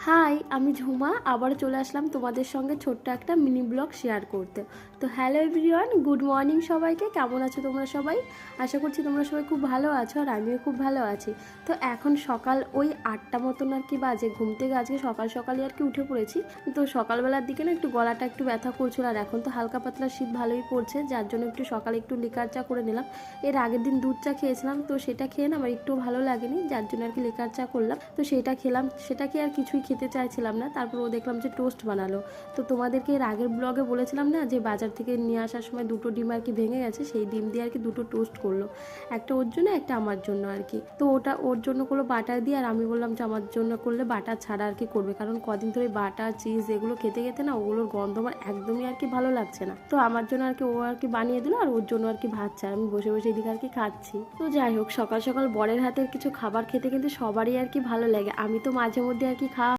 High, আমি ঝুমা আবার চলে আসলাম তোমাদের সঙ্গে ছোট্ট একটা মিনি ব্লগ শেয়ার করতে। তো হ্যালো এভরিওয়ান, গুড মর্নিং সবাইকে। কেমন আছো তোমরা সবাই? আশা করছি তোমরা সবাই খুব ভালো আছো, আর আমিও খুব ভালো আছি। তো এখন সকাল ওই 8টা মতন আর কি বাজে। ঘুম থেকে আজকে সকাল সকালই আর কি উঠে পড়েছি। তো সকালবেলার দিকে না একটু গলাটা একটু ব্যথা করছিল, আর এখন তো হালকা পাতলা শীত ভালোই পড়ছে, যার জন্য একটু সকালে একটু লিকার চা করে নিলাম। এর আগের দিন দুধ চা খেয়েছিলাম, তো সেটা খেয়ে না আমার একটু ভালো লাগেনি, যার জন্য আর কি লিকার চা করলাম। তো সেটা খেলাম, সেটা খেয়ে আর কিছুই খেতে চাইছিলাম না। তারপর ও দেখলাম যে টোস্ট বানালো। তো তোমাদেরকে এর আগের ব্লগে বলেছিলাম না যে বাজার থেকে নিয়ে আসার সময় দুটো ডিম আর কি ভেঙে গেছে, সেই ডিম দিয়ে আর কি দুটো টোস্ট করলো, একটা ওর জন্য একটা আমার জন্য আর কি। তো ওটা ওর জন্য করলো বাটার দিয়ে, আর আমি বললাম যে আমার জন্য করলে বাটার ছাড়া আর কি করবে, কারণ কদিন ধরে বাটার চিজ এগুলো খেতে খেতে না ওগুলোর গন্ধ আমার একদমই আর কি ভালো লাগছে না। তো আমার জন্য আর কি ও আর কি বানিয়ে দিল, আর ওর জন্য আর কি ভাত চাই, আমি বসে বসে এদিকে আর কি খাচ্ছি। তো যাই হোক, সকাল সকাল বরের হাতের কিছু খাবার খেতে কিন্তু সবারই আর কি ভালো লাগে। আমি তো মাঝে মধ্যে আর কি খাওয়া